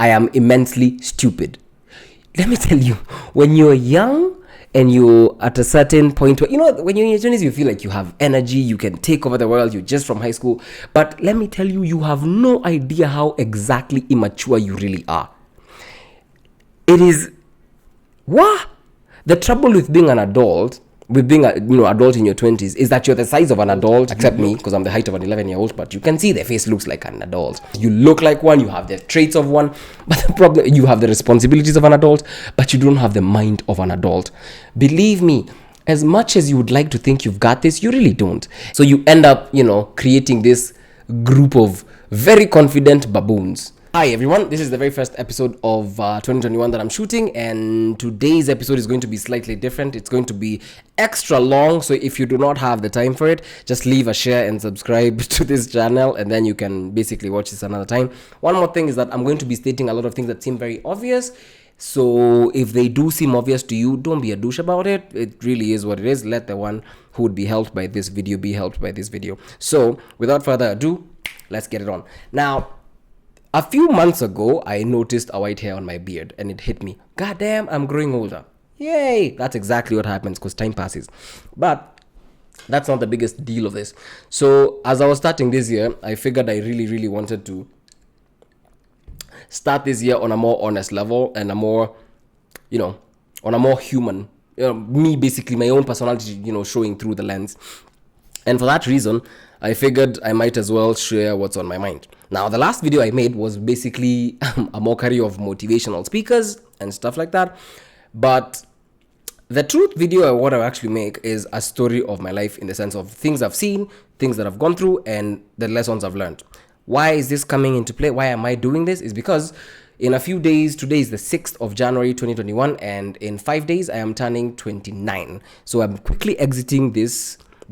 I am immensely stupid. Let me tell you, when you're young and you're at a certain point where, when you're in your 20s, you feel like you have energy, you can take over the world, you're just from high school. But let me tell you, you have no idea how exactly immature you really are. It is, the trouble with being an adult, with being adult in your 20s, is that you're the size of an adult, except me, because I'm the height of an 11-year-old, but you can see their face looks like an adult. You look like one, you have the traits of one, but the problem, you have the responsibilities of an adult, but you don't have the mind of an adult. Believe me, as much as you would like to think you've got this, you really don't. So you end up, creating this group of very confident baboons. Hi everyone, this is the very first episode of 2021 that I'm shooting, and today's episode is going to be slightly different. It's going to be extra long, so if you do not have the time for it, just leave a share and subscribe to this channel, and then you can basically watch this another time. One more thing is that I'm going to be stating a lot of things that seem very obvious, so if they do seem obvious to you, don't be a douche about it. It really is what it is. Let the one who would be helped by this video be helped by this video. So without further ado, let's get it on. Now, a few months ago, I noticed a white hair on my beard, and it hit me. God damn, I'm growing older. Yay! That's exactly what happens because time passes. But that's not the biggest deal of this. So as I was starting this year, I figured I really, really wanted to start this year on a more honest level and a more, on a more human, me basically, my own personality, showing through the lens. And for that reason, I figured I might as well share what's on my mind. Now, the last video I made was basically a mockery of motivational speakers and stuff like that. But the truth video I want to actually make is a story of my life in the sense of things I've seen, things that I've gone through, and the lessons I've learned. Why is this coming into play? Why am I doing this? Is because in a few days, today is the 6th of January 2021, and in 5 days, I am turning 29. So I'm quickly exiting the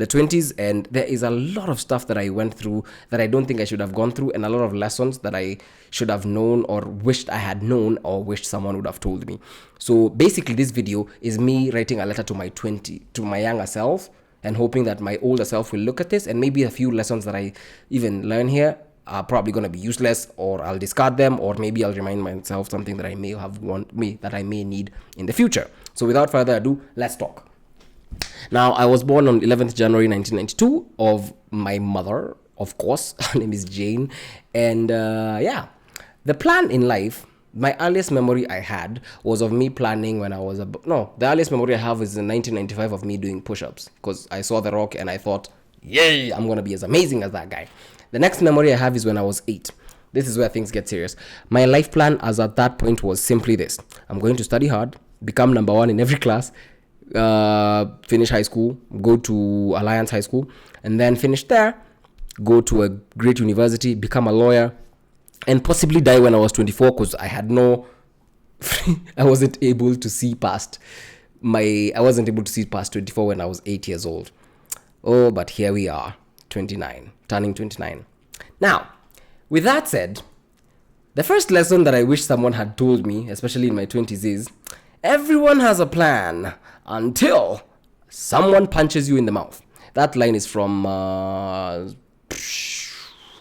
20s, and there is a lot of stuff that I went through that I don't think I should have gone through, and a lot of lessons that I should have known or wished I had known or wished someone would have told me. So basically this video is me writing a letter to my younger self, and hoping that my older self will look at this, and maybe a few lessons that I even learn here are probably going to be useless, or I'll discard them, or maybe I'll remind myself something that I may need in the future. So without further ado, let's talk. Now, I was born on 11th January 1992 of my mother, of course. Her name is Jane. And the plan in life, my earliest memory I had was of me planning when I was the earliest memory I have is in 1995 of me doing push-ups, because I saw The Rock and I thought, yay, I'm going to be as amazing as that guy. The next memory I have is when I was 8. This is where things get serious. My life plan as at that point was simply this. I'm going to study hard, become number one in every class, finish high school, go to Alliance High School, and then finish there, go to a great university, become a lawyer, and possibly die when I was 24, because I had I wasn't able to see past 24 when I was 8 years old. Oh, but here we are, 29, turning 29. Now, with that said, the first lesson that I wish someone had told me, especially in my 20s, is everyone has a plan until someone punches you in the mouth. That line is from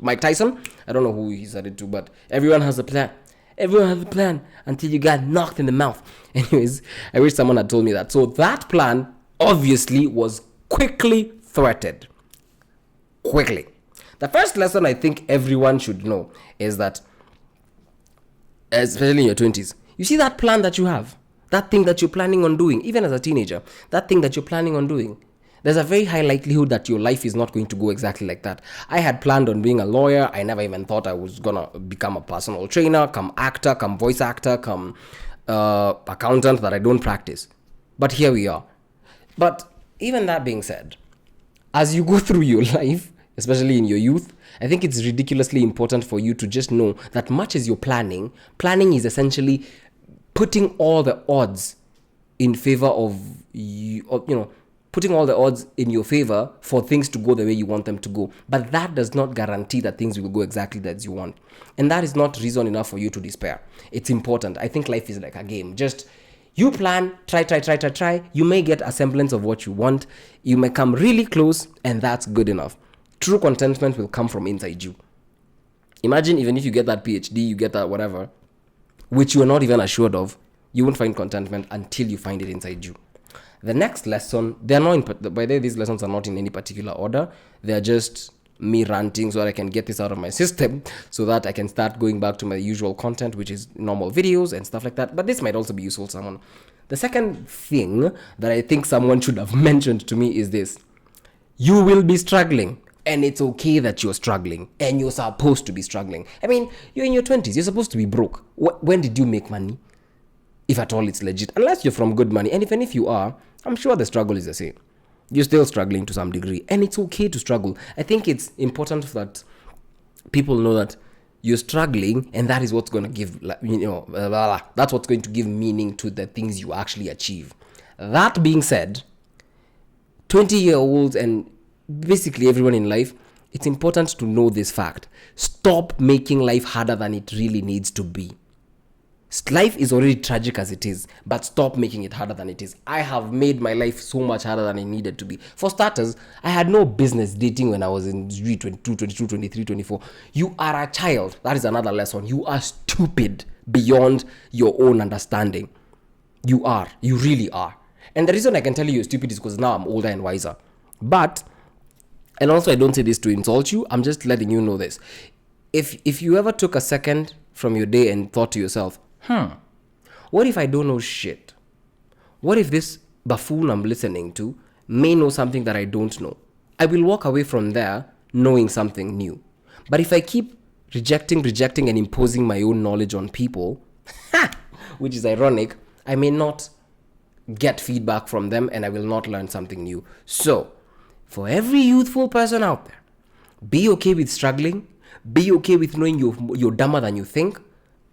Mike Tyson. I don't know who he said it to, but everyone has a plan. Everyone has a plan until you got knocked in the mouth. Anyways, I wish someone had told me that. So that plan obviously was quickly thwarted. Quickly. The first lesson I think everyone should know is that, especially in your 20s, you see that plan that you have, that thing that you're planning on doing, even as a teenager, that thing that you're planning on doing, there's a very high likelihood that your life is not going to go exactly like that. I had planned on being a lawyer. I never even thought I was going to become a personal trainer, come actor, come voice actor, come accountant that I don't practice. But here we are. But even that being said, as you go through your life, especially in your youth, I think it's ridiculously important for you to just know that much as you're planning is essentially putting all the odds in favor of you, putting all the odds in your favor for things to go the way you want them to go. But that does not guarantee that things will go exactly as you want. And that is not reason enough for you to despair. It's important. I think life is like a game. Just you plan, try. You may get a semblance of what you want. You may come really close, and that's good enough. True contentment will come from inside you. Imagine even if you get that PhD, you get that whatever, which you are not even assured of, you won't find contentment until you find it inside you. The next lesson, they're not by the way, these lessons are not in any particular order. They're just me ranting so that I can get this out of my system, so that I can start going back to my usual content, which is normal videos and stuff like that. But this might also be useful to someone. The second thing that I think someone should have mentioned to me is this: you will be struggling, and it's okay that you're struggling, and you're supposed to be struggling. I mean, you're in your 20s, you're supposed to be broke. When did you make money? If at all it's legit, unless you're from good money. And even if you are, I'm sure the struggle is the same. You're still struggling to some degree, and it's okay to struggle. I think it's important that people know that you're struggling, and that is what's going to give, that's what's going to give meaning to the things you actually achieve. That being said, 20-year-olds and basically everyone in life, it's important to know this fact. Stop making life harder than it really needs to be. Life is already tragic as it is, but stop making it harder than it is. I have made my life so much harder than it needed to be. For starters, I had no business dating when I was in 22, 23, 24. You are a child. That is another lesson. You are stupid beyond your own understanding. You are. You really are. And the reason I can tell you you're stupid is because now I'm older and wiser. And also I don't say this to insult you. I'm just letting you know this. If you ever took a second from your day and thought to yourself, what if I don't know shit? What if this buffoon I'm listening to may know something that I don't know? I will walk away from there knowing something new. But if I keep rejecting and imposing my own knowledge on people, which is ironic, I may not get feedback from them, and I will not learn something new. So, for every youthful person out there, be okay with struggling. Be okay with knowing you're dumber than you think.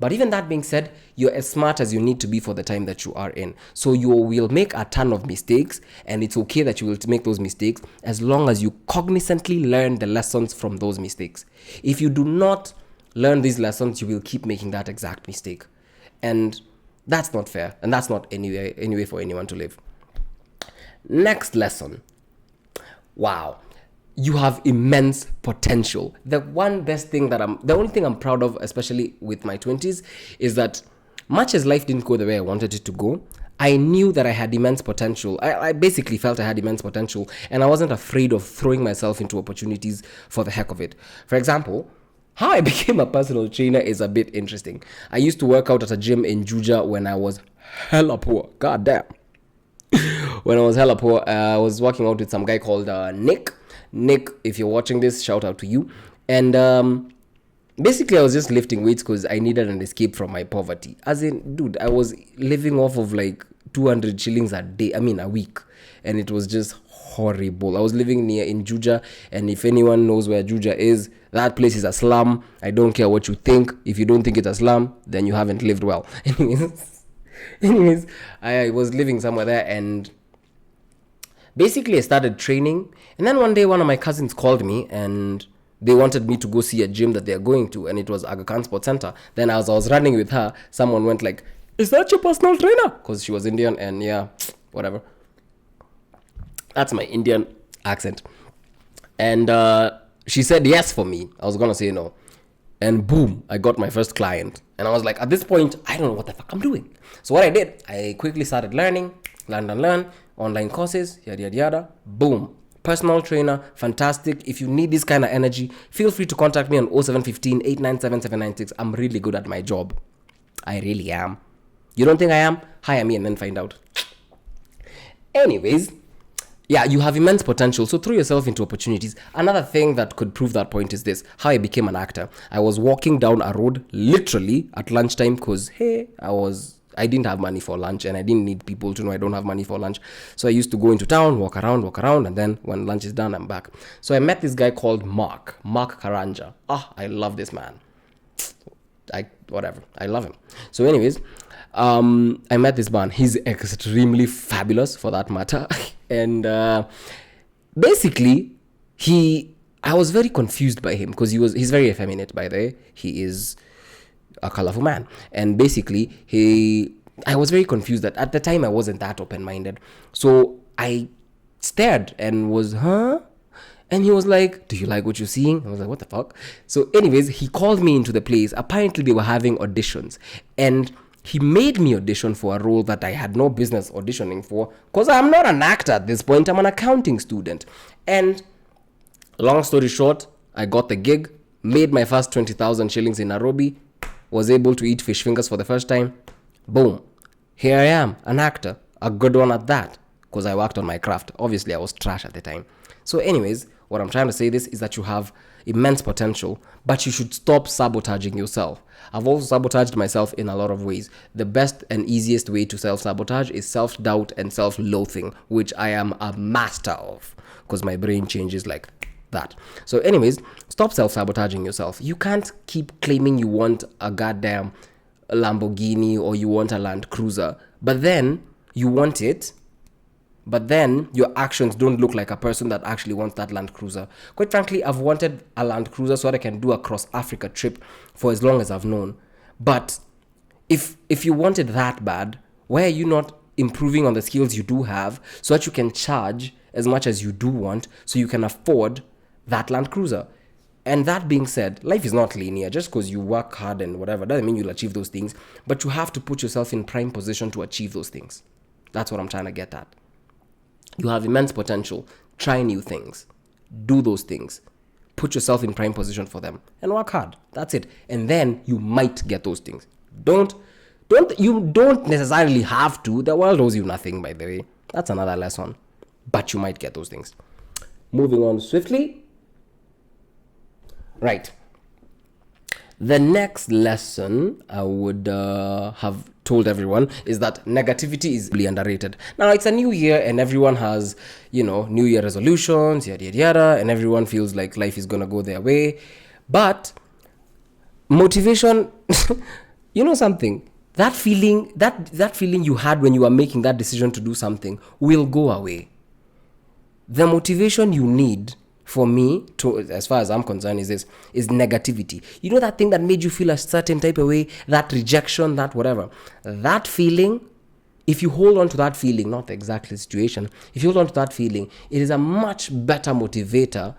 But even that being said, you're as smart as you need to be for the time that you are in. So you will make a ton of mistakes, and it's okay that you will make those mistakes as long as you cognizantly learn the lessons from those mistakes. If you do not learn these lessons, you will keep making that exact mistake. And that's not fair, and that's not any way for anyone to live. Next lesson. Wow. You have immense potential. The only thing I'm proud of, especially with my 20s, is that much as life didn't go the way I wanted it to go, I knew that I had immense potential. I basically felt I had immense potential, and I wasn't afraid of throwing myself into opportunities for the heck of it. For example, how I became a personal trainer is a bit interesting. I used to work out at a gym in Juja when I was hella poor. God damn. When I was hella poor, I was working out with some guy called Nick. Nick, if you're watching this, shout out to you. And basically, I was just lifting weights because I needed an escape from my poverty. As in, dude, I was living off of like 200 shillings a week. And it was just horrible. I was living in Juja. And if anyone knows where Juja is, that place is a slum. I don't care what you think. If you don't think it's a slum, then you haven't lived well. Anyways, I was living somewhere there, and basically I started training. And then one day one of my cousins called me, and they wanted me to go see a gym that they're going to, and it was Aga Khan Sports Center. Then as I was running with her, someone went like, "Is that your personal trainer?" Because she was Indian, and yeah, whatever. That's my Indian accent. And she said yes for me. I was gonna say no. And boom, I got my first client. And I was like, at this point, I don't know what the fuck I'm doing. So what I did, I quickly started learn, online courses, yada, yada, yada. Boom. Personal trainer, fantastic. If you need this kind of energy, feel free to contact me on 0715 897 796. I'm really good at my job. I really am. You don't think I am? Hire me and then find out. Anyways, yeah, you have immense potential, so throw yourself into opportunities. Another thing that could prove that point is this: how I became an actor. I was walking down a road literally at lunchtime because, hey, I didn't have money for lunch, and I didn't need people to know I don't have money for lunch. So I used to go into town, walk around, and then when lunch is done, I'm back. So I met this guy called Mark Karanja. I love this man. I love him. So anyways, I met this man. He's extremely fabulous, for that matter. And basically, I was very confused by him because he's very effeminate, by the way. He is a colorful man. And basically, I was very confused that at the time I wasn't that open-minded. So I stared and was, huh? And he was like, do you like what you're seeing? I was like, what the fuck? So anyways, he called me into the place. Apparently they were having auditions. And he made me audition for a role that I had no business auditioning for. Because I'm not an actor at this point. I'm an accounting student. And long story short, I got the gig, made my first 20,000 shillings in Nairobi, was able to eat fish fingers for the first time. Boom. Here I am, an actor. A good one at that. Because I worked on my craft. Obviously, I was trash at the time. So anyways, what I'm trying to say this is that you have immense potential, but you should stop sabotaging yourself. I've also sabotaged myself in a lot of ways. The best and easiest way to self-sabotage is self-doubt and self-loathing, which I am a master of because my brain changes like that. So anyways, stop self-sabotaging yourself. You can't keep claiming you want a goddamn Lamborghini or you want a Land Cruiser, but then you want it, but then your actions don't look like a person that actually wants that Land Cruiser. Quite frankly, I've wanted a Land Cruiser so that I can do a cross-Africa trip for as long as I've known. But if you want it that bad, why are you not improving on the skills you do have so that you can charge as much as you do want so you can afford that Land Cruiser? And that being said, life is not linear. Just because you work hard and whatever doesn't mean you'll achieve those things. But you have to put yourself in prime position to achieve those things. That's what I'm trying to get at. You have immense potential. Try new things. Do those things. Put yourself in prime position for them and work hard. That's it. And then you might get those things. You don't necessarily have to. The world owes you nothing, by the way. That's another lesson. But you might get those things. Moving on swiftly. Right. The next lesson I would have told everyone is that negativity is really underrated. Now, it's a new year and everyone has, New Year resolutions, yada, yada, yada, and everyone feels like life is going to go their way. But motivation, something, that feeling you had when you were making that decision to do something will go away. The motivation you need, for me, as far as I'm concerned, is negativity. You know that thing that made you feel a certain type of way, that rejection, that whatever. That feeling, if you hold on to that feeling, not the exact situation, if you hold on to that feeling, it is a much better motivator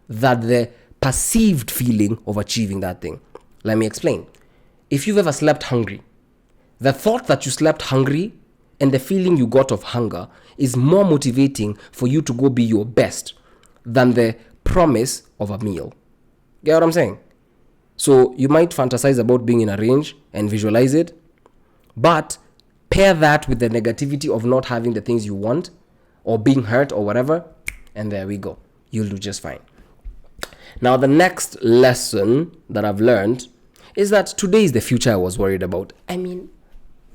than the perceived feeling of achieving that thing. Let me explain. If you've ever slept hungry, the thought that you slept hungry and the feeling you got of hunger is more motivating for you to go be your best than the promise of a meal. Get what I'm saying? So you might fantasize about being in a range and visualize it, but pair that with the negativity of not having the things you want or being hurt or whatever, and there we go. You'll do just fine. Now, the next lesson that I've learned is that today is the future I was worried about. I mean,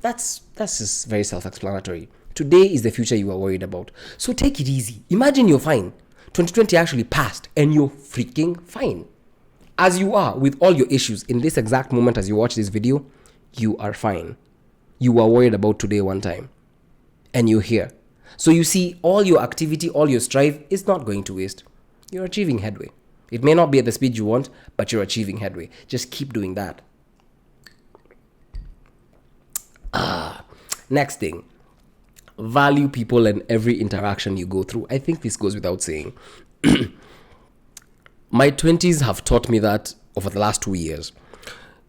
that's just very self-explanatory. Today is the future you are worried about. So take it easy. Imagine you're fine. 2020 actually passed and you're freaking fine. As you are with all your issues in this exact moment as you watch this video, you are fine. You were worried about today one time and you're here. So you see, all your activity, all your strive is not going to waste. You're achieving headway. It may not be at the speed you want, but you're achieving headway. Just keep doing that. Next thing. Value people and every interaction you go through. I think this goes without saying. My 20s have taught me that over the last 2 years.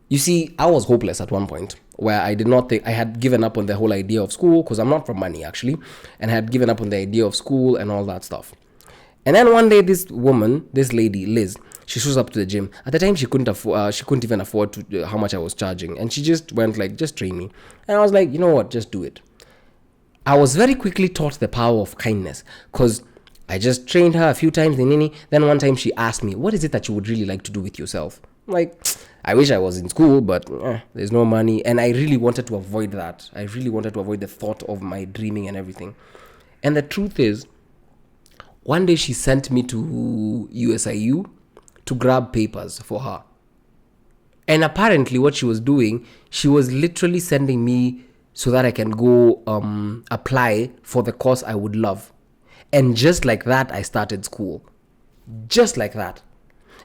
You see, I was hopeless at one point where I did not think, I had given up on the whole idea of school because I'm not from money actually, and I had given up on the idea of school and all that stuff. And then one day this lady, Liz, she shows up to the gym. At the time, she couldn't even afford how much I was charging. And she just went like, just train me. And I was like, you know what, just do it. I was very quickly taught the power of kindness because I just trained her a few times. Then one time she asked me, what is it that you would really like to do with yourself? I'm like, I wish I was in school, but there's no money. And I really wanted to avoid that. I really wanted to avoid the thought of my dreaming and everything. And the truth is, one day she sent me to USIU to grab papers for her. And apparently what she was doing, she was literally sending me so that I can go apply for the course I would love. And just like that, I started school. Just like that.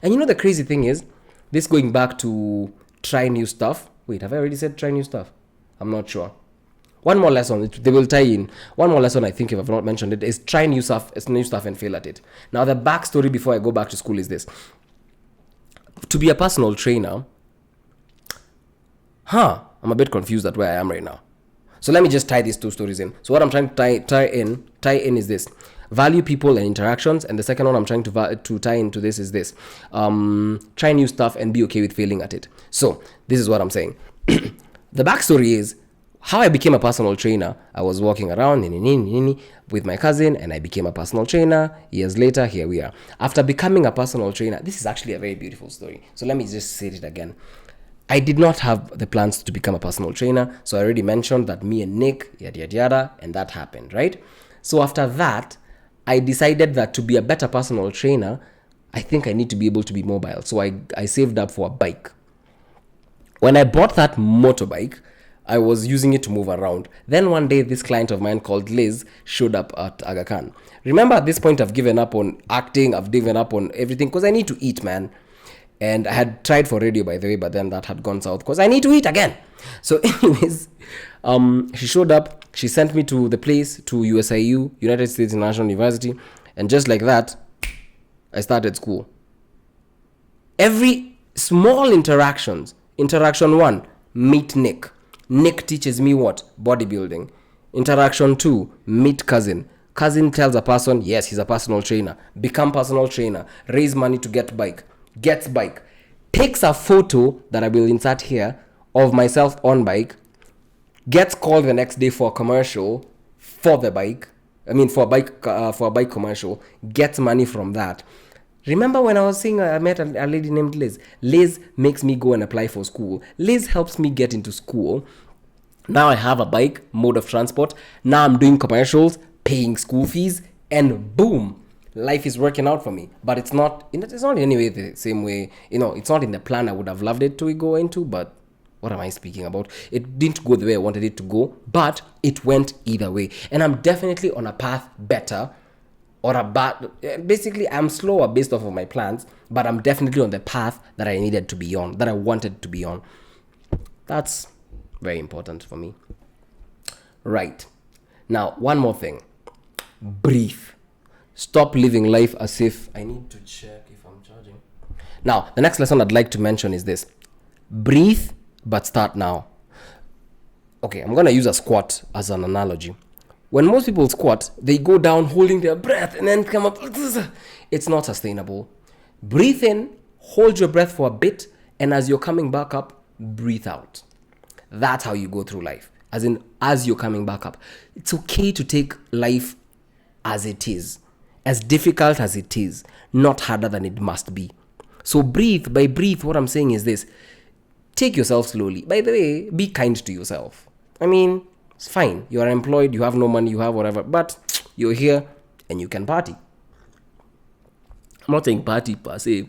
And you know the crazy thing is, this going back to try new stuff. Wait, have I already said try new stuff? I'm not sure. One more lesson, they will tie in. One more lesson, I think, if I've not mentioned it, is try new stuff and fail at it. Now, the backstory before I go back to school is this. To be a personal trainer, I'm a bit confused at where I am right now. So let me just tie these two stories in. So what I'm trying to tie in is this. Value people and interactions. And the second one I'm trying to tie into this is this. Try new stuff and be okay with failing at it. So this is what I'm saying. The backstory is how I became a personal trainer. I was walking around with my cousin and I became a personal trainer. Years later, here we are. After becoming a personal trainer, this is actually a very beautiful story. So let me just say it again. I did not have the plans to become a personal trainer. So I already mentioned that me and Nick, yada, yada, yada, and that happened, right? So after that, I decided that to be a better personal trainer, I think I need to be able to be mobile. So I saved up for a bike. When I bought that motorbike, I was using it to move around. Then one day, this client of mine called Liz showed up at Aga Khan. Remember, at this point, I've given up on acting. I've given up on everything because I need to eat, man. And I had tried for radio, by the way, but then that had gone south because I need to eat again. So anyways, she showed up. She sent me to the place, to USIU, United States International University. And just like that, I started school. Every small interactions. Interaction 1, meet Nick. Nick teaches me what? Bodybuilding. Interaction 2, meet cousin. Cousin tells a person, yes, he's a personal trainer. Become personal trainer. Raise money to get bike. Gets bike. Takes a photo that I will insert here of myself on bike. Gets called the next day for a commercial for the bike. For a bike commercial. Gets money from that. Remember when I was saying I met a lady named Liz? Liz makes me go and apply for school. Liz helps me get into school. Now I have a bike, mode of transport. Now I'm doing commercials, paying school fees, and boom, life is working out for me. But it's not in any way the same way. It's not in the plan I would have loved it to go into, but what am I speaking about? It didn't go the way I wanted it to go, but it went either way. And I'm definitely on a path better or a bad. Basically, I'm slower based off of my plans, but I'm definitely on the path that I needed to be on, that I wanted to be on. That's very important for me. Right. Now, one more thing. Breathe. Stop living life as if I need to check if I'm charging. Now, the next lesson I'd like to mention is this. Breathe, but start now. Okay, I'm going to use a squat as an analogy. When most people squat, they go down holding their breath and then come up. It's not sustainable. Breathe in, hold your breath for a bit, and as you're coming back up, breathe out. That's how you go through life. As you're coming back up. It's okay to take life as it is. As difficult as it is. Not harder than it must be. So breathe. By breathe, what I'm saying is this. Take yourself slowly. By the way, be kind to yourself. It's fine. You are employed, you have no money, you have whatever. But you're here and you can party. I'm not saying party per se.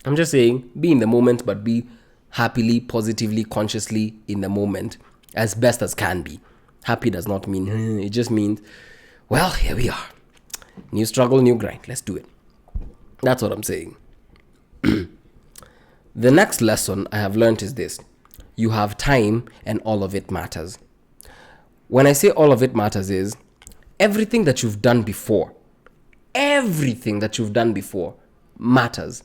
I'm just saying be in the moment, but be happily, positively, consciously in the moment as best as can be. Happy does not mean, it just means, well, here we are. New struggle, new grind. Let's do it. That's what I'm saying. The next lesson I have learned is this. You have time and all of it matters. When I say all of it matters is everything that you've done before matters.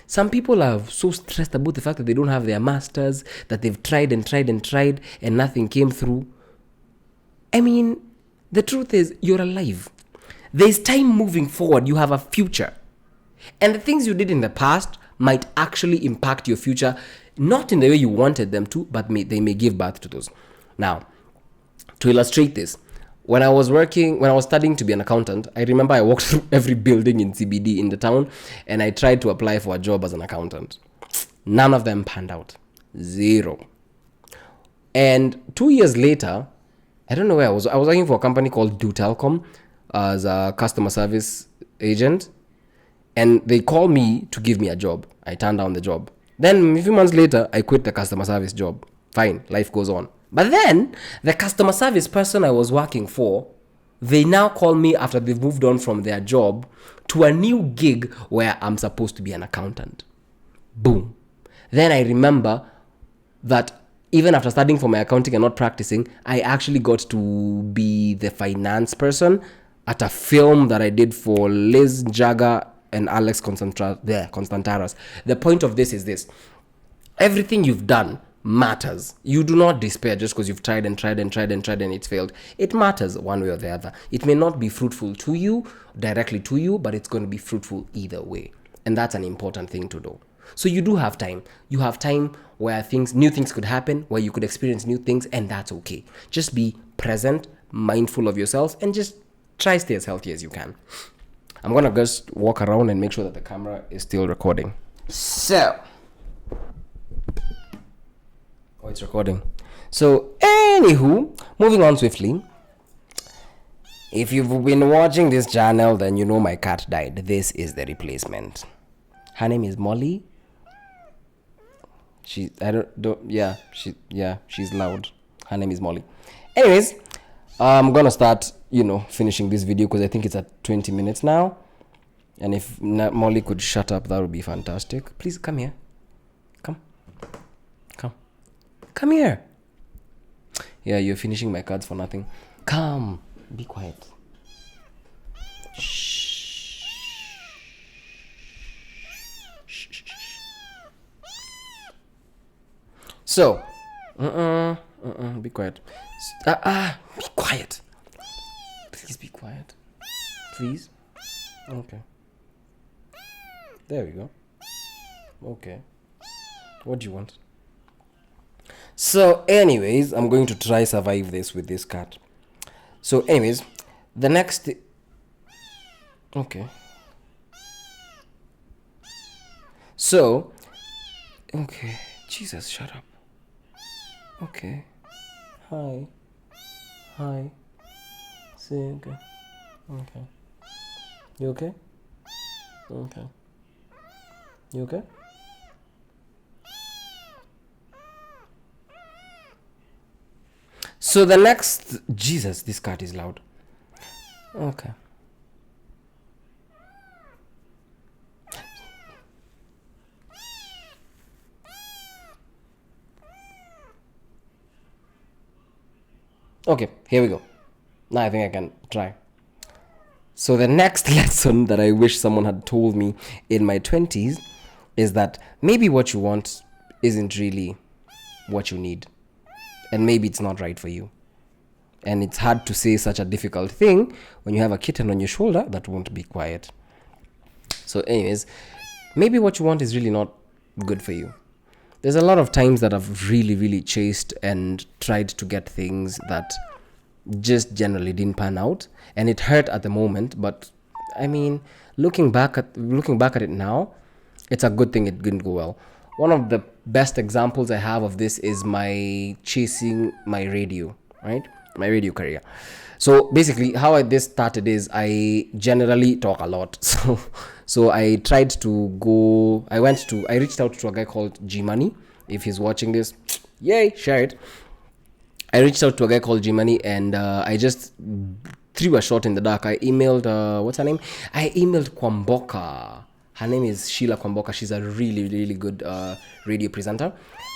Some people are so stressed about the fact that they don't have their masters, that they've tried and nothing came through. The truth is you're alive. There's time moving forward. You have a future. And the things you did in the past might actually impact your future, not in the way you wanted them to, but they may give birth to those. Now, to illustrate this, when I was studying to be an accountant, I remember I walked through every building in CBD in the town and I tried to apply for a job as an accountant. None of them panned out. 0. And 2 years later, I don't know where I was working for a company called Do Telcom as a customer service agent. And they called me to give me a job. I turned down the job. Then a few months later, I quit the customer service job. Fine, life goes on. But then, the customer service person I was working for, they now call me after they've moved on from their job to a new gig where I'm supposed to be an accountant. Boom. Then I remember that even after studying for my accounting and not practicing, I actually got to be the finance person at a film that I did for Liz Jagger and Alex Constantaras. The point of this is this. Everything you've done matters. You do not despair just because you've tried and it's failed. It matters one way or the other. It may not be fruitful to you, directly to you, but it's going to be fruitful either way. And that's an important thing to do. So you do have time. You have time where new things could happen, where you could experience new things, and that's okay. Just be present, mindful of yourself, and just try stay as healthy as you can. I'm going to just walk around and make sure that the camera is still recording. So, it's recording. So, anywho, moving on swiftly. If you've been watching this channel, then you know my cat died. This is the replacement. Her name is Molly. She's loud. Her name is Molly. Anyways, I'm gonna start, finishing this video because I think it's at 20 minutes now. And if Molly could shut up, that would be fantastic. Please come here. Come here. Yeah, you're finishing my cards for nothing. Come. Be quiet. Shh. So, be quiet. Be quiet. Please be quiet. Please. Okay. There we go. Okay. What do you want? So, anyways, I'm going to try survive this with this cat. So, anyways, the next... Okay. So, okay. Jesus, shut up. Okay. Hi. Say okay. Okay. You okay? Okay. You okay? So the next... Jesus, this cat is loud. Okay. Okay, here we go. Now I think I can try. So the next lesson that I wish someone had told me in my 20s is that maybe what you want isn't really what you need. And maybe it's not right for you. And it's hard to say such a difficult thing when you have a kitten on your shoulder that won't be quiet. So anyways, maybe what you want is really not good for you. There's a lot of times that I've really chased and tried to get things that just generally didn't pan out, and it hurt at the moment, but I mean, looking back at it now, it's a good thing it didn't go well. One of the best examples I have of this is my chasing my radio, right? My radio career. So basically how this started is I generally talk a lot. So I tried to go, I reached out to a guy called G Money. If he's watching this, yay, share it. I reached out to a guy called G Money, and I just threw a shot in the dark. I emailed, what's her name? I emailed Kwamboka. Her name is Sheila Kwamboka. She's a really good radio presenter.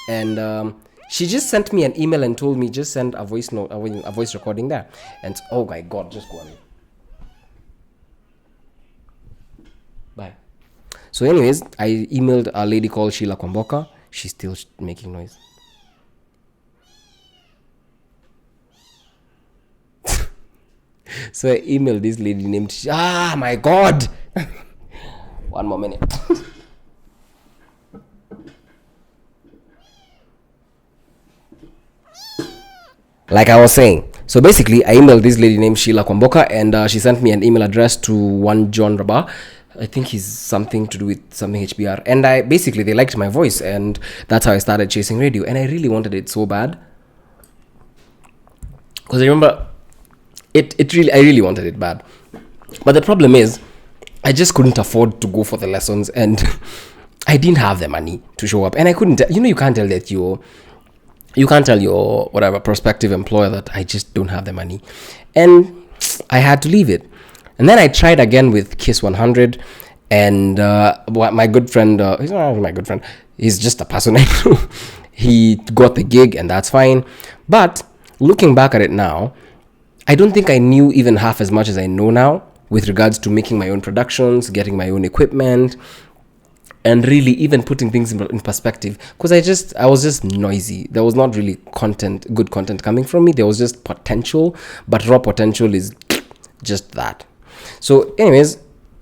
And she just sent me an email and told me, just send a voice note, a voice recording there. And oh my God, just go on. Bye. So anyways, I emailed a lady called Sheila Kwamboka. She's still making noise. So I emailed this lady named... my God! One more minute. Like I was saying, so basically I emailed this lady named Sheila Kwamboka, and she sent me an email address to one John Rabah. I think he's something to do with something HBR, and they liked my voice, and that's how I started chasing radio. And I really wanted it so bad, because I remember I really wanted it bad. But the problem is I just couldn't afford to go for the lessons, and I didn't have the money to show up, and I couldn't, you can't tell that you can't tell your whatever prospective employer that I just don't have the money. And I had to leave it. And then I tried again with Kiss 100, and my good friend, he's not my good friend, he's just a person I know. He got the gig, and that's fine. But looking back at it now, I don't think I knew even half as much as I know now with regards to making my own productions, getting my own equipment, and really even putting things in perspective. Because I was just noisy. There was not really good content coming from me. There was just potential, but raw potential is just that. So anyways,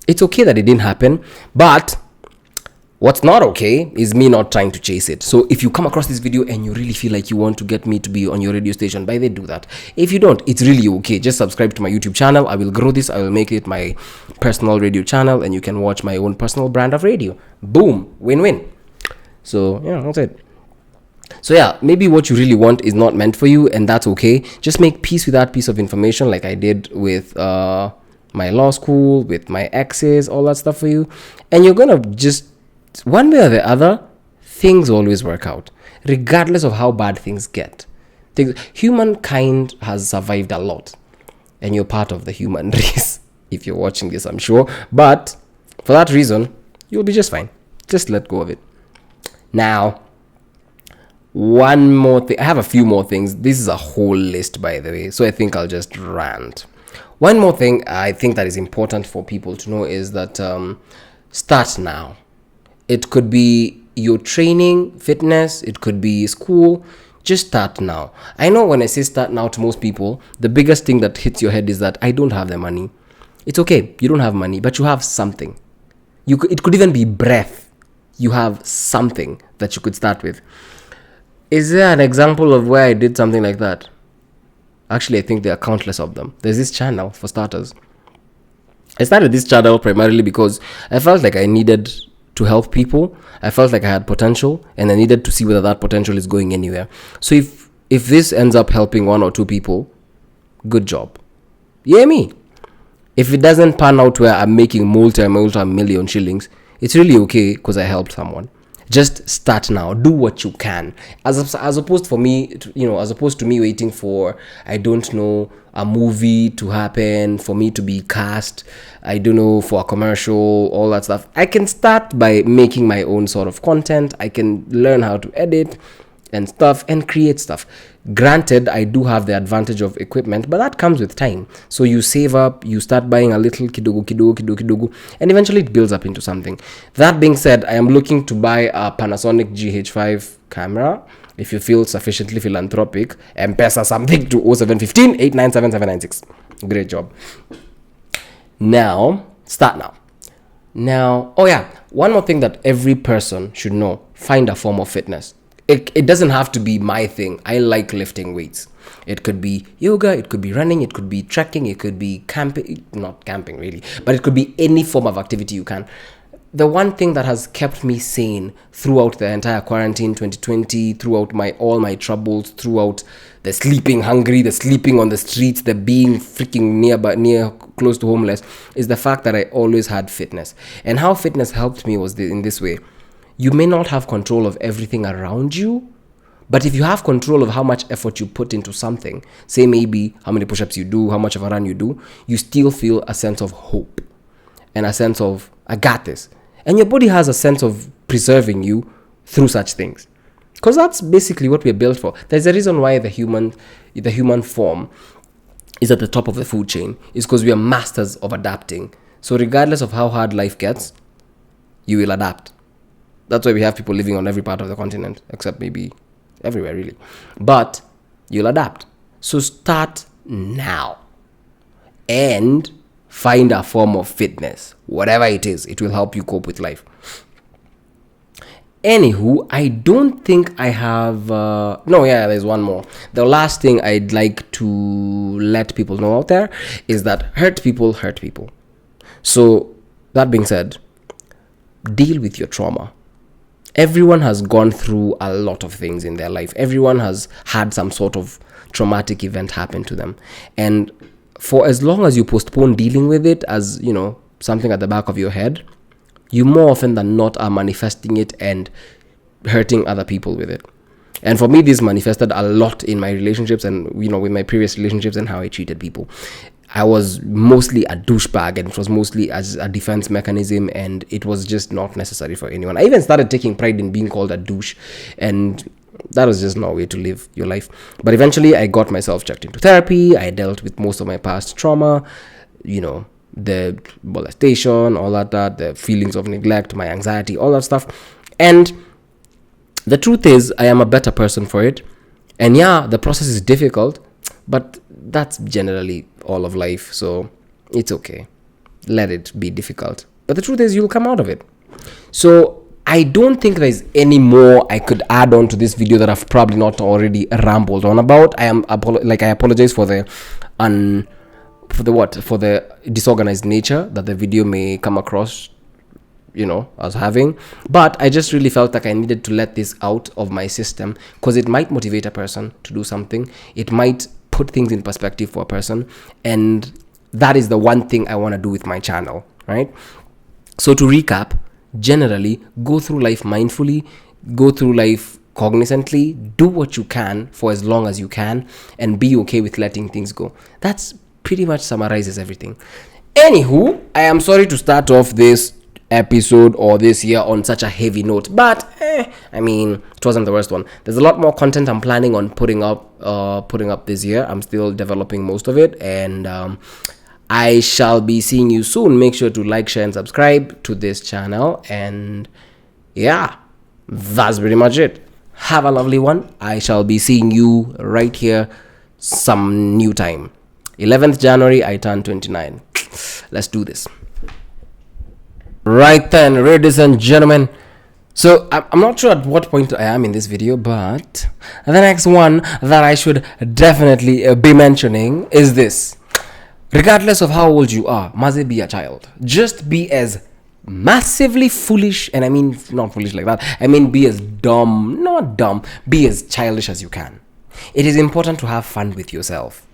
it's okay that it didn't happen, but what's not okay is me not trying to chase it. So if you come across this video and you really feel like you want to get me to be on your radio station, by the way, do that. If you don't, it's really okay. Just subscribe to my YouTube channel. I will grow this. I will make it my personal radio channel, and you can watch my own personal brand of radio. Boom, win-win. So yeah, that's it. So yeah, maybe what you really want is not meant for you, and that's okay. Just make peace with that piece of information, like I did with my law school, with my exes, all that stuff for you. And you're gonna just, one way or the other, things always work out, regardless of how bad things get. Humankind has survived a lot, and you're part of the human race if you're watching this, I'm sure. But for that reason, you'll be just fine. Just let go of it. Now, one more thing. I have a few more things. This is a whole list, by the way, so I think I'll just rant. One more thing I think that is important for people to know is that start now. It could be your training, fitness, it could be school. Just start now. I know when I say start now to most people, the biggest thing that hits your head is that I don't have the money. It's okay, you don't have money, but you have something. It could even be breath. You have something that you could start with. Is there an example of where I did something like that? Actually, I think there are countless of them. There's this channel, for starters. I started this channel primarily because I felt like I needed to help people. I felt like I had potential, and I needed to see whether that potential is going anywhere. So if this ends up helping one or two people, good job. Yeah, me. If it doesn't pan out where I'm making multi-million shillings, it's really okay because I helped someone. Just start now. Do what you can. As opposed for me, as opposed to me waiting for, I don't know, a movie to happen, for me to be cast, I don't know, for a commercial, all that stuff. I can start by making my own sort of content. I can learn how to edit and stuff and create stuff. Granted, I do have the advantage of equipment, but that comes with time. So you save up, you start buying a little kidogo, and eventually it builds up into something. That being said, I am looking to buy a Panasonic GH5 camera. If you feel sufficiently philanthropic, M-Pesa something to 0715 897 796. Great job. Now, start now. Now, oh yeah, one more thing that every person should know: find a form of fitness. It doesn't have to be my thing. I like lifting weights. It could be yoga, it could be running, it could be trekking, it could be camping, not camping really, but it could be any form of activity you can. The one thing that has kept me sane throughout the entire quarantine 2020, throughout all my troubles, throughout the sleeping hungry, the sleeping on the streets, the being freaking near close to homeless, is the fact that I always had fitness. And how fitness helped me was in this way. You may not have control of everything around you, but if you have control of how much effort you put into something, say maybe how many push-ups you do, how much of a run you do, you still feel a sense of hope and a sense of, I got this. And your body has a sense of preserving you through such things. Because that's basically what we're built for. There's a reason why the human form is at the top of the food chain. It's because we are masters of adapting. So regardless of how hard life gets, you will adapt. That's why we have people living on every part of the continent, except maybe everywhere, really. But you'll adapt. So start now and find a form of fitness. Whatever it is, it will help you cope with life. Anywho, I don't think I have... there's one more. The last thing I'd like to let people know out there is that hurt people hurt people. So, that being said, deal with your trauma. Everyone has gone through a lot of things in their life. Everyone has had some sort of traumatic event happen to them. And for as long as you postpone dealing with it as, something at the back of your head, you more often than not are manifesting it and hurting other people with it. And for me, this manifested a lot in my relationships and, with my previous relationships and how I treated people. I was mostly a douchebag, and it was mostly as a defense mechanism, and it was just not necessary for anyone. I even started taking pride in being called a douche, and that was just no way to live your life. But eventually I got myself checked into therapy. I dealt with most of my past trauma, the molestation, all that, the feelings of neglect, my anxiety, all that stuff. And the truth is, I am a better person for it. And yeah, the process is difficult, but that's generally all of life. So it's okay. Let it be difficult. But the truth is, you'll come out of it. So I don't think there's any more I could add on to this video that I've probably not already rambled on about. I apologize for the disorganized nature that the video may come across, as having. But I just really felt like I needed to let this out of my system, because it might motivate a person to do something. It might put things in perspective for a person, and that is the one thing I want to do with my channel, right? So to recap, generally, go through life mindfully, go through life cognizantly, do what you can for as long as you can, and be okay with letting things go. That's pretty much summarizes everything. Anywho, I am sorry to start off this episode or this year on such a heavy note, but it wasn't the worst one. There's a lot more content I'm planning on putting up this year. I'm still developing most of it, and I shall be seeing you soon. Make sure to like, share, and subscribe to this channel. And yeah, that's pretty much it. Have a lovely one. I shall be seeing you right here some new time. 11th January, I turn 29. Let's do this. Right then, ladies and gentlemen. So I'm not sure at what point I am in this video, but the next one that I should definitely be mentioning is this. Regardless of how old you are, must be a child. Just be as massively foolish, and I mean not foolish like that. I mean be as dumb, not dumb, be as childish as you can. It is important to have fun with yourself.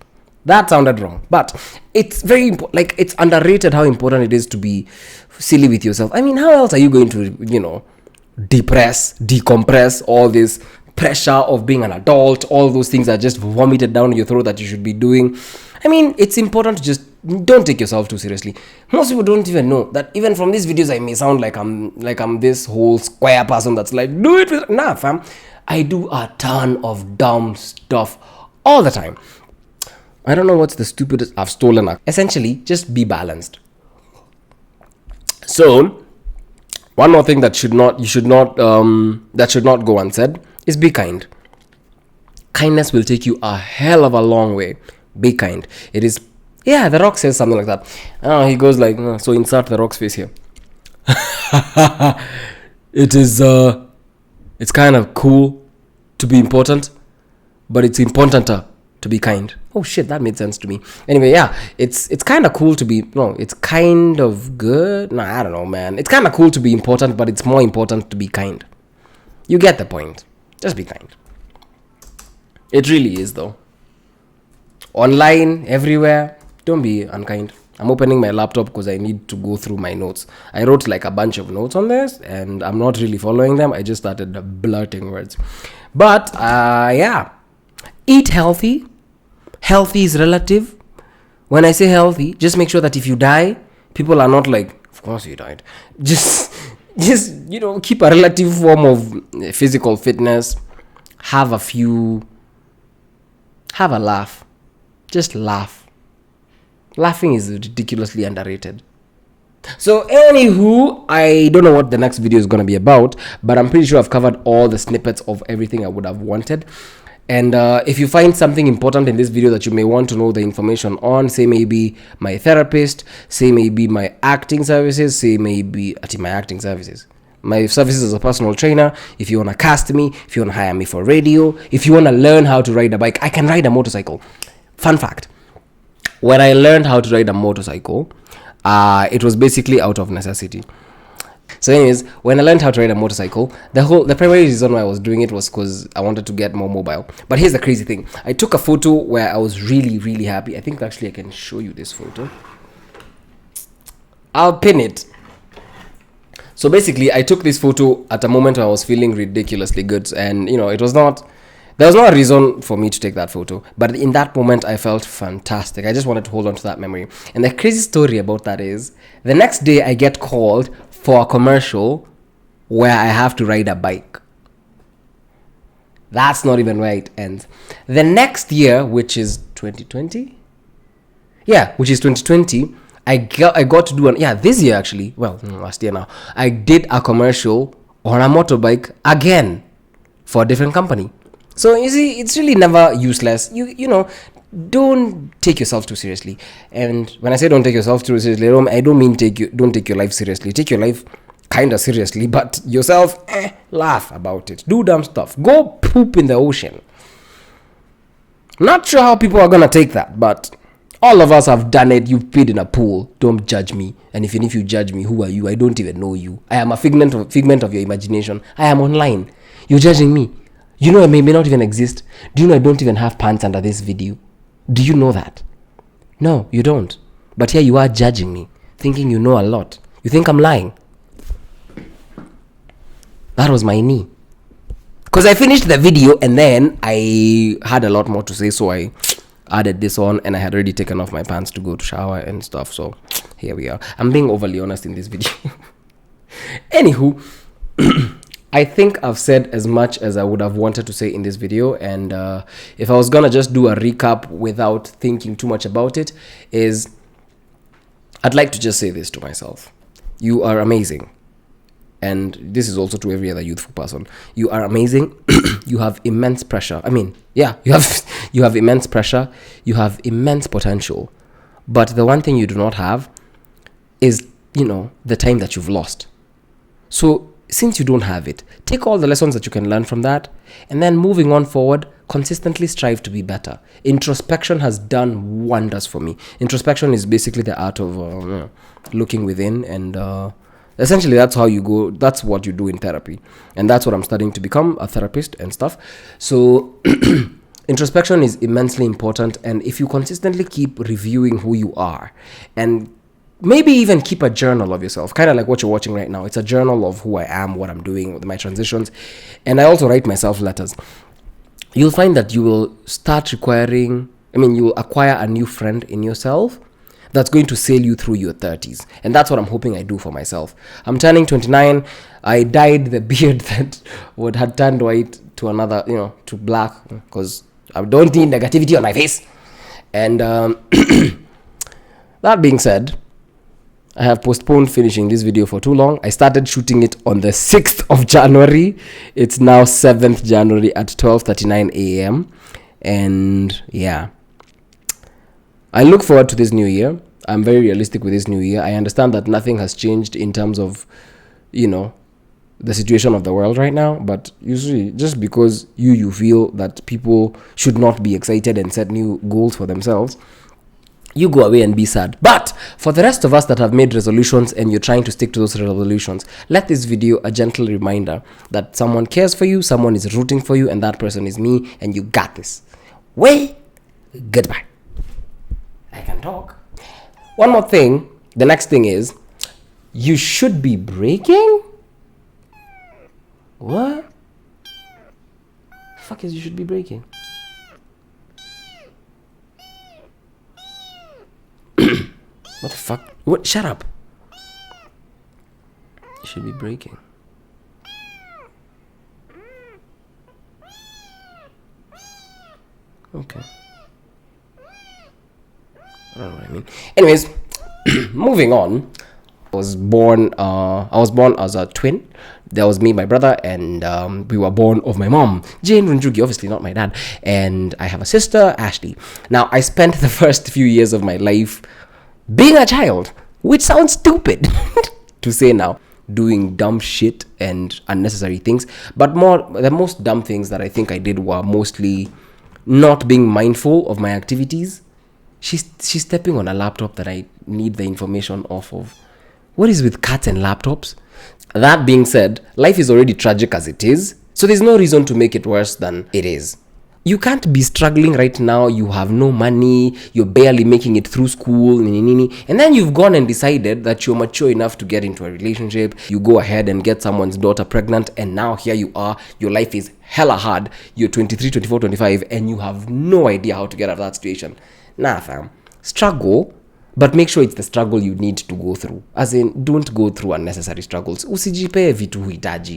That sounded wrong, but it's very important. Like, it's underrated how important it is to be silly with yourself. I mean, how else are you going to, decompress all this pressure of being an adult? All those things are just vomited down your throat that you should be doing. I mean, it's important to just don't take yourself too seriously. Most people don't even know that even from these videos I may sound like I'm this whole square person that's like, do it. Nah, fam. I do a ton of dumb stuff all the time. I don't know what's the stupidest I've stolen. Essentially, just be balanced. So, one more thing that should not go unsaid is be kind. Kindness will take you a hell of a long way. Be kind. It is, yeah, The Rock says something like that. He goes like, so insert The Rock's face here. It's kind of cool to be important, but it's importanter to be kind. Oh shit, that made sense to me. Anyway, yeah, it's kind of cool to be, it's kind of good. I don't know, man. It's kind of cool to be important, but it's more important to be kind. You get the point. Just be kind. It really is, though. Online, everywhere, don't be unkind. I'm opening my laptop because I need to go through my notes. I wrote like a bunch of notes on this, and I'm not really following them. I just started blurting words. But, yeah. Eat healthy. Healthy is relative. When I say healthy, just make sure that if you die, people are not like, of course you died. Just keep a relative form of physical fitness. Have a laugh. Just laugh. Laughing is ridiculously underrated. So anywho, I don't know what the next video is going to be about, but I'm pretty sure I've covered all the snippets of everything I would have wanted. And if you find something important in this video that you may want to know the information on, say maybe my therapist, say maybe my acting services, my services as a personal trainer, if you want to cast me, if you want to hire me for radio, if you want to learn how to ride a bike, I can ride a motorcycle. Fun fact, when I learned how to ride a motorcycle, it was basically out of necessity. So anyways, when I learned how to ride a motorcycle, the primary reason why I was doing it was because I wanted to get more mobile. But here's the crazy thing. I took a photo where I was really, really happy. I think actually I can show you this photo. I'll pin it. So basically, I took this photo at a moment where I was feeling ridiculously good. And, it was not... There was no reason for me to take that photo. But in that moment, I felt fantastic. I just wanted to hold on to that memory. And the crazy story about that is, the next day I get called for a commercial where I have to ride a bike. That's not even where it ends. The next year, which is 2020, which is 2020, I got to do this year actually. Well, last year now. I did a commercial on a motorbike again for a different company. So you see, it's really never useless. You know, don't take yourself too seriously. And when I say don't take yourself too seriously, I don't mean don't take your life seriously. Take your life kind of seriously, but yourself, laugh about it. Do dumb stuff. Go poop in the ocean. Not sure how people are gonna take that, but all of us have done it. You've peed in a pool. Don't judge me. And even if you judge me, who are you? I don't even know you. I am a figment of your imagination. I am online. You're judging me. You know I may not even exist. Do you know I don't even have pants under this video? Do you know that? No, you don't. But here you are judging me, thinking you know a lot. You think I'm lying? That was my knee. Because I finished the video and then I had a lot more to say, so I added this on, and I had already taken off my pants to go to shower and stuff. So here we are. I'm being overly honest in this video. Anywho, I think I've said as much as I would have wanted to say in this video, and if I was gonna just do a recap without thinking too much about it, is I'd like to just say this to myself: you are amazing. And this is also to every other youthful person. You are amazing. You have immense pressure. I mean, you have immense pressure. You have immense potential. But the one thing you do not have is, the time that you've lost. So since you don't have it, take all the lessons that you can learn from that, and then moving on forward, consistently strive to be better. Introspection has done wonders for me. Introspection is basically the art of looking within, and essentially that's how you go. That's what you do in therapy, and that's what I'm studying to become, a therapist and stuff. So introspection is immensely important, and if you consistently keep reviewing who you are, and maybe even keep a journal of yourself, kind of like what you're watching right now. It's a journal of who I am, what I'm doing, with my transitions, and I also write myself letters. You'll find that you will you'll acquire a new friend in yourself that's going to sail you through your 30s. And that's what I'm hoping I do for myself. I'm turning 29. I dyed the beard that had turned white to another, to black, because I don't need negativity on my face. And that being said, I have postponed finishing this video for too long. I started shooting it on the 6th of January. It's now 7th January at 12:39 a.m. And I look forward to this new year. I'm very realistic with this new year. I understand that nothing has changed in terms of, the situation of the world right now. But usually, just because you feel that people should not be excited and set new goals for themselves, you go away and be sad. But for the rest of us that have made resolutions and you're trying to stick to those resolutions, let this video a gentle reminder that someone cares for you, someone is rooting for you, and that person is me, and you got this. Goodbye. I can talk. One more thing. The next thing is, you should be breaking? What? The fuck is you should be breaking? What the fuck? What? Shut up. You should be breaking. Okay. I don't know what I mean. Anyways, moving on. I was born as a twin. That was me, my brother, and we were born of my mom, Jane Runjugi, obviously not my dad. And I have a sister, Ashley. Now, I spent the first few years of my life being a child, which sounds stupid to say now, doing dumb shit and unnecessary things. But the most dumb things that I think I did were mostly not being mindful of my activities. She's stepping on a laptop that I need the information off of. What is with cats and laptops? That being said, life is already tragic as it is, so there's no reason to make it worse than it is. You can't be struggling right now. You have no money. You're barely making it through school. And then you've gone and decided that you're mature enough to get into a relationship. You go ahead and get someone's daughter pregnant. And now here you are. Your life is hella hard. You're 23, 24, 25. And you have no idea how to get out of that situation. Nah, fam. Struggle. But make sure it's the struggle you need to go through. As in, don't go through unnecessary struggles. Usijipe vitu huitaji.